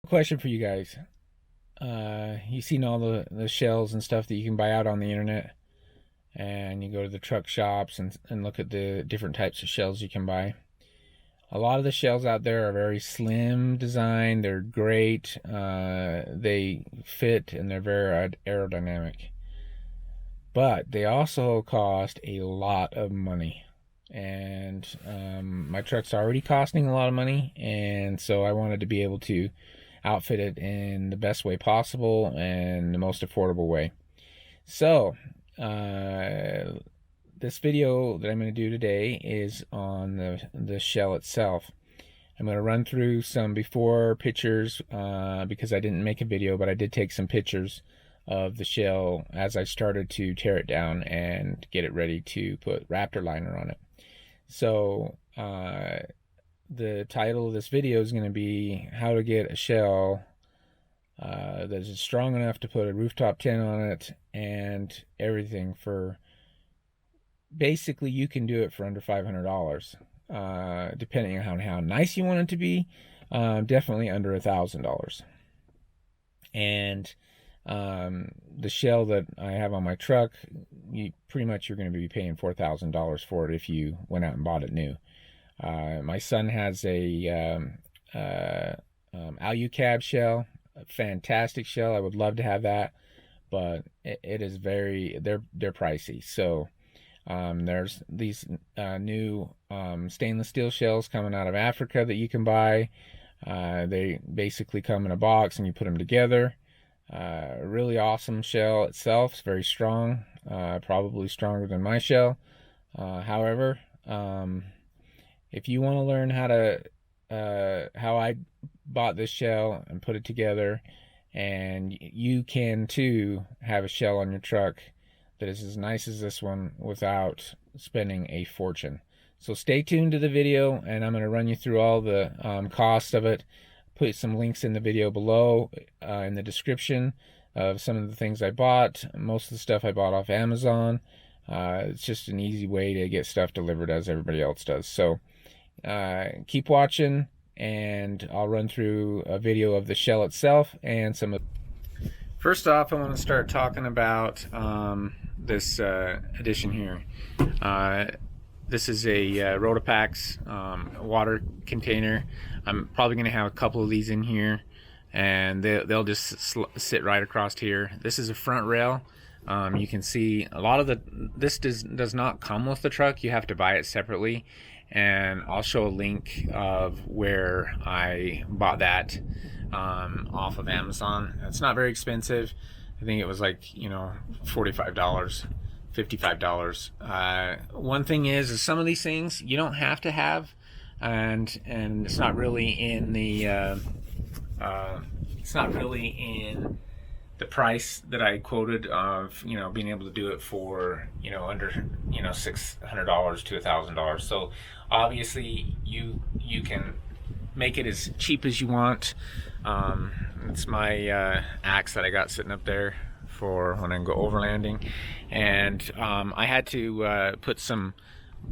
Question for you guys. You've seen all the shells and stuff that you can buy out on the internet, and you go to the truck shops and look at the different types of shells you can buy. A lot of the shells out there are very slim design. They're great. They fit and they're very aerodynamic. But they also cost a lot of money. And my truck's already costing a lot of money, and so I wanted to be able to outfit it in the best way possible and the most affordable way. So this video that I'm going to do today is on the shell itself. I'm going to run through some before pictures because I didn't make a video, but I did take some pictures of the shell as I started to tear it down and get it ready to put Raptor Liner on it. So the title of this video is going to be how to get a shell that is strong enough to put a rooftop tent on it and everything. For basically, you can do it for under $500, depending on how nice you want it to be. Definitely under $1,000. And the shell that I have on my truck, you're going to be paying $4,000 for it if you went out and bought it new. My son has a UtahYotas shell, a fantastic shell. I would love to have that, but it is they're pricey. So there's these new stainless steel shells coming out of Africa that you can buy. They basically come in a box and you put them together. Really awesome shell itself. It's very strong, probably stronger than my shell. However, if you want to learn how I bought this shell and put it together, and you can too have a shell on your truck that is as nice as this one without spending a fortune. So stay tuned to the video, and I'm going to run you through all the cost of it. Put some links in the video below in the description of some of the things I bought. Most of the stuff I bought off Amazon. It's just an easy way to get stuff delivered as everybody else does. So keep watching, and I'll run through a video of the shell itself and some of. First off, I want to start talking about this addition here. This is a Rotopax water container. I'm probably going to have a couple of these in here, and they'll just sit right across here. This is a front rail. You can see a lot of this does not come with the truck. You have to buy it separately, and I'll show a link of where I bought that off of Amazon. It's not very expensive. I think it was like, $45. $55. One thing is some of these things you don't have to have, and it's not really in the price that I quoted of being able to do it for under $600 to $1,000. So obviously you can make it as cheap as you want. It's my axe that I got sitting up there for when I go overlanding, and I had to put some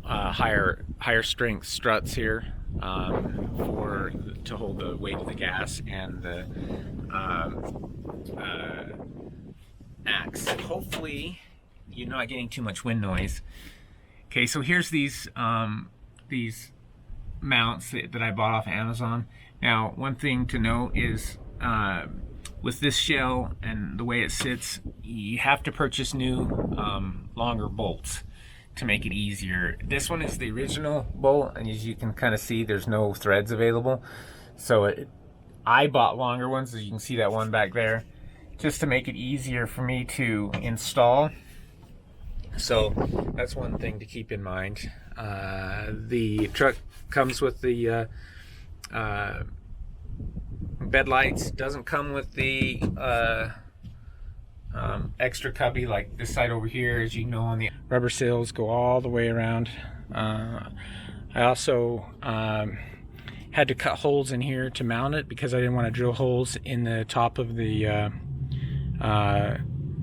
higher strength struts here to hold the weight of the gas and the axe. Hopefully you're not getting too much wind noise. Okay, so here's these mounts that I bought off Amazon. Now, one thing to note is with this shell and the way it sits, you have to purchase new longer bolts to make it easier. This one is the original bolt, and as you can kind of see, there's no threads available. So I bought longer ones, as you can see that one back there, just to make it easier for me to install. So that's one thing to keep in mind. The truck comes with the bed lights. Doesn't come with the extra cubby like this side over here. As you know, on the rubber seals go all the way around. I also had to cut holes in here to mount it because I didn't want to drill holes in the top of the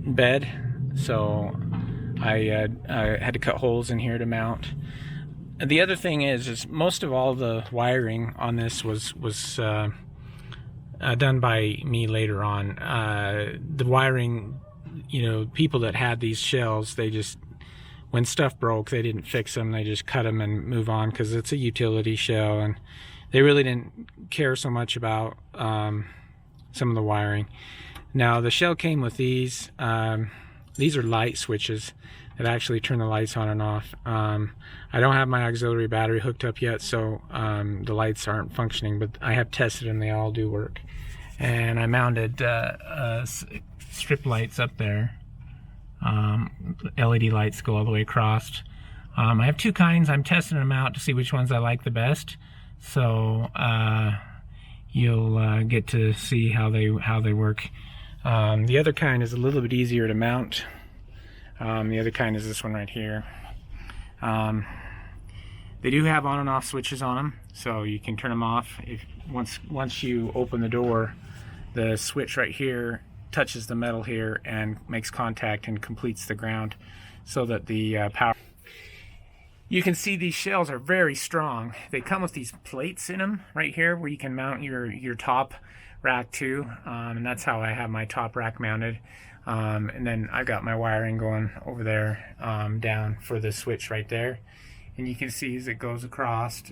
bed. So I had to cut holes in here to mount. And the other thing is most of all the wiring on this was done by me later on. The wiring, you know, people that had these shells, they just, when stuff broke, they didn't fix them. They just cut them and move on because it's a utility shell, and they really didn't care so much about some of the wiring. Now the shell came with these. These are light switches that actually turn the lights on and off. I don't have my auxiliary battery hooked up yet, so the lights aren't functioning, but I have tested them. They all do work. And I mounted strip lights up there. LED lights go all the way across. I have two kinds. I'm testing them out to see which ones I like the best. So you'll get to see how they work. The other kind is a little bit easier to mount. The other kind is this one right here. They do have on and off switches on them, so you can turn them off. Once you open the door, the switch right here touches the metal here and makes contact and completes the ground, so that the power. You can see these shells are very strong. They come with these plates in them right here where you can mount your top rack too, and that's how I have my top rack mounted. And then I got my wiring going over there down for the switch right there, and you can see as it goes across,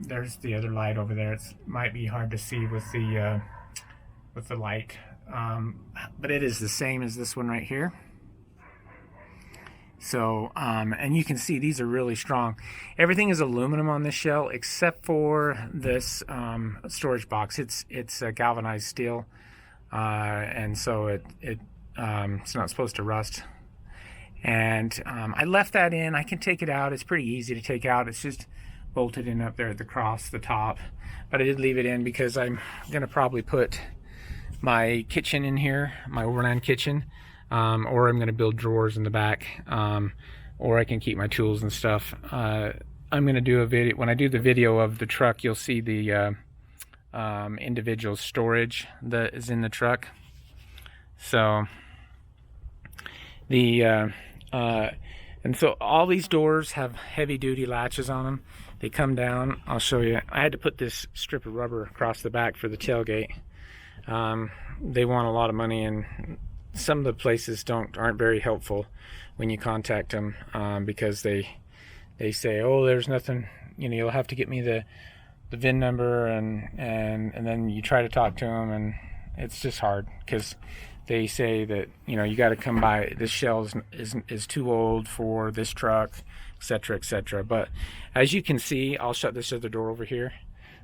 there's the other light over there. It might be hard to see with the light, but it is the same as this one right here. So and you can see these are really strong. Everything is aluminum on this shell except for this storage box. It's galvanized steel, and so it's not supposed to rust. And I left that in. I can take it out. It's pretty easy to take out. It's just bolted in up there at the top. But I did leave it in because I'm gonna probably put my kitchen in here, my Overland kitchen, or I'm gonna build drawers in the back, or I can keep my tools and stuff. I'm gonna do a video. When I do the video of the truck, you'll see the individual storage that is in the truck. So and so all these doors have heavy duty latches on them. They come down. I'll show you. I had to put this strip of rubber across the back for the tailgate. They want a lot of money, and some of the places aren't very helpful when you contact them, because they say, oh, there's nothing, you know, you'll have to get me the VIN number, and then you try to talk to them, and it's just hard because they say that, you know, you got to come by, this shell is too old for this truck, etc., etc. But as you can see, I'll shut this other door over here,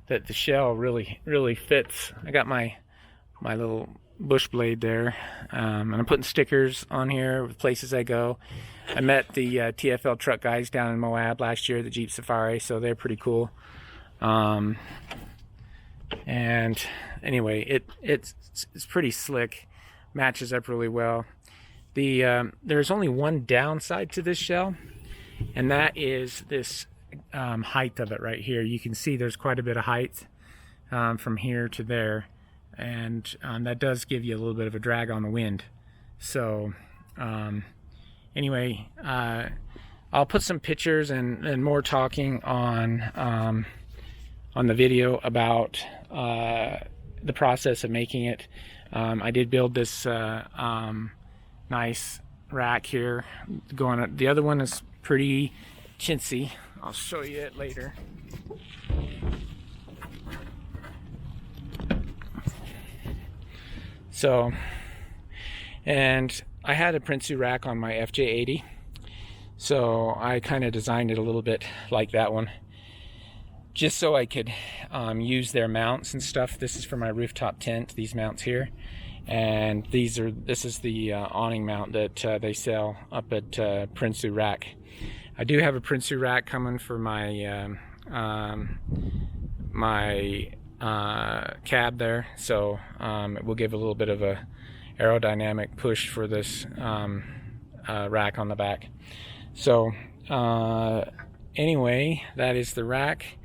that the shell really fits. I got my little bush blade there, and I'm putting stickers on here with places I go. I met the TFL truck guys down in Moab last year, the Jeep Safari, so they're pretty cool. And anyway, it's pretty slick, matches up really well. There's only one downside to this shell, and that is this height of it right here. You can see there's quite a bit of height from here to there, and that does give you a little bit of a drag on the wind. So anyway, I'll put some pictures and more talking on the video about the process of making it. I did build this nice rack here going up. The other one is pretty chintzy. I'll show you it later. So, and I had a Prinsu rack on my FJ80, so I kind of designed it a little bit like that one, just so I could use their mounts and stuff. This is for my rooftop tent, these mounts here, and this is the awning mount that they sell up at Prinsu Rack. I do have a Prinsu rack coming for my cab there, so it will give a little bit of a aerodynamic push for this rack on the back. So anyway, that is the rack.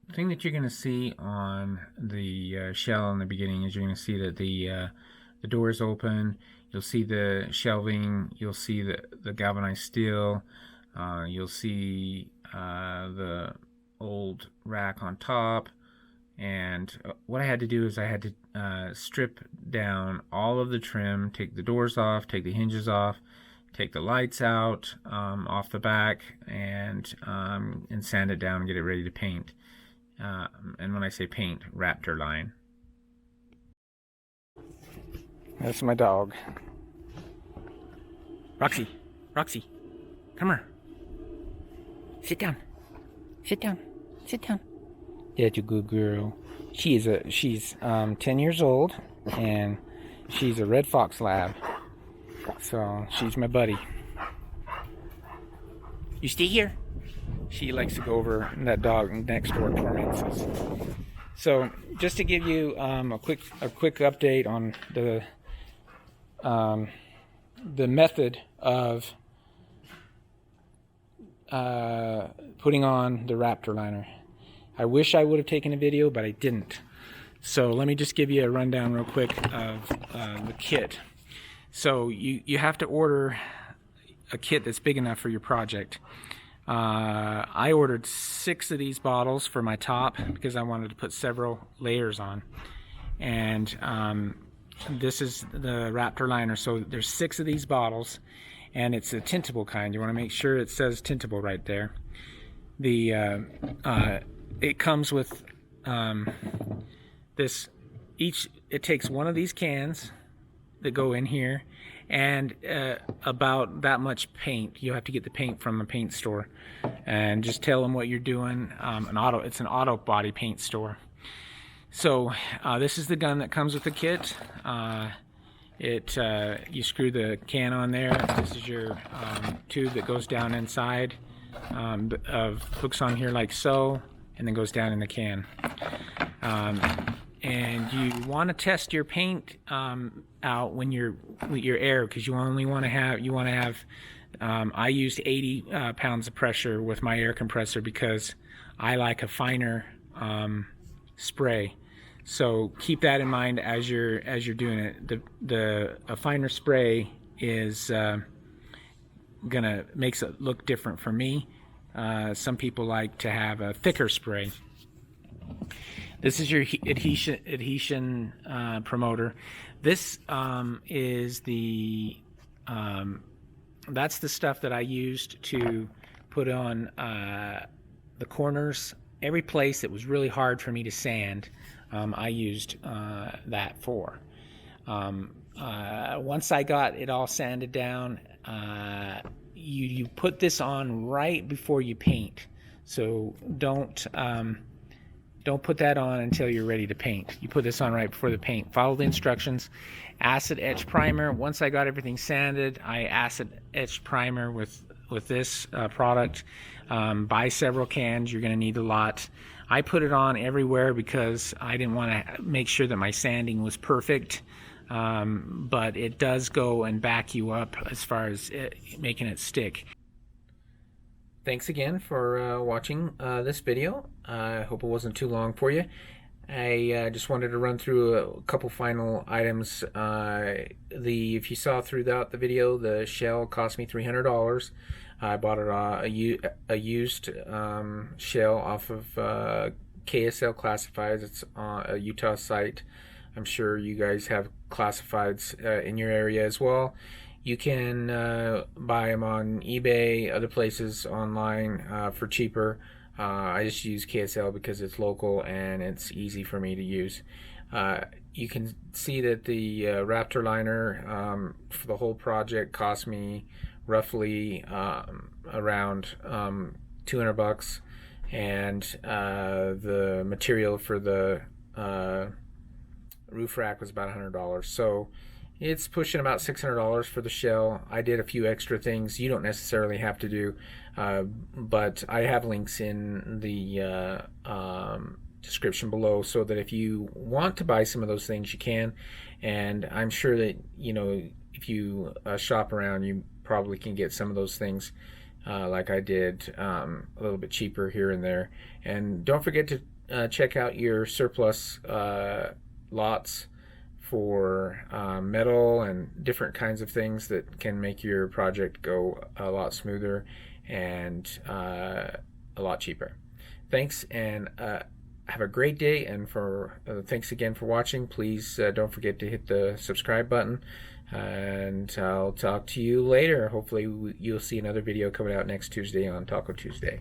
The thing that you're going to see on the shell in the beginning is you're going to see that the door is open. You'll see the shelving. You'll see the galvanized steel. You'll see the old rack on top, And what I had to do is I had to strip down all of the trim, take the doors off, take the hinges off, take the lights out off the back, and sand it down and get it ready to paint. And when I say paint, Raptor line. That's my dog. Roxy, Roxy, come here. Sit down. Sit down. Sit down. That's a good girl. She's 10 years old, and she's a red fox lab. So she's my buddy. You stay here. She likes to go over, and that dog next door torments us. So just to give you a quick update on the method of putting on the Raptor Liner. I wish I would have taken a video, but I didn't. So let me just give you a rundown real quick of the kit. So you have to order a kit that's big enough for your project. I ordered 6 of these bottles for my top because I wanted to put several layers on. And this is the Raptor Liner. So there's 6 of these bottles, and it's a tintable kind. You want to make sure it says tintable right there. It comes with this. It takes one of these cans that go in here, and about that much paint. You have to get the paint from a paint store, and just tell them what you're doing. It's an auto body paint store. So this is the gun that comes with the kit. You screw the can on there. This is your tube that goes down inside, hooks on here like so, and then goes down in the can. And you want to test your paint out when with your air, because you want to have. I used 80 pounds of pressure with my air compressor because I like a finer spray. So keep that in mind as you're doing it. A finer spray is makes it look different for me. Some people like to have a thicker spray. This is your adhesion promoter. This is that's the stuff that I used to put on the corners. Every place that was really hard for me to sand, I used that for. Once I got it all sanded down, you put this on right before you paint. So don't put that on until you're ready to paint. You put this on right before the paint. Follow the instructions. Acid etch primer. Once I got everything sanded, I acid etched primer with this product. Buy several cans. You're going to need a lot. I put it on everywhere because I didn't want to make sure that my sanding was perfect. But it does go and back you up as far as making it stick. Thanks again for watching this video. I hope it wasn't too long for you. I just wanted to run through a couple final items. If you saw throughout the video, the shell cost me $300. I bought it a used shell off of KSL Classifieds. It's on a Utah site. I'm sure you guys have classifieds in your area as well. You can buy them on eBay, other places online for cheaper. I just use KSL because it's local and it's easy for me to use. You can see that the Raptor Liner for the whole project cost me roughly around $200, and the material for the roof rack was about $100. So it's pushing about $600 for the shell. I did a few extra things you don't necessarily have to do, but I have links in the description below so that if you want to buy some of those things, you can. And I'm sure that, if you shop around, you probably can get some of those things like I did, a little bit cheaper here and there. And don't forget to check out your surplus lots for metal and different kinds of things that can make your project go a lot smoother and a lot cheaper. Thanks, and have a great day, and for thanks again for watching. Please don't forget to hit the subscribe button, and I'll talk to you later. Hopefully you'll see another video coming out next Tuesday on Taco Tuesday.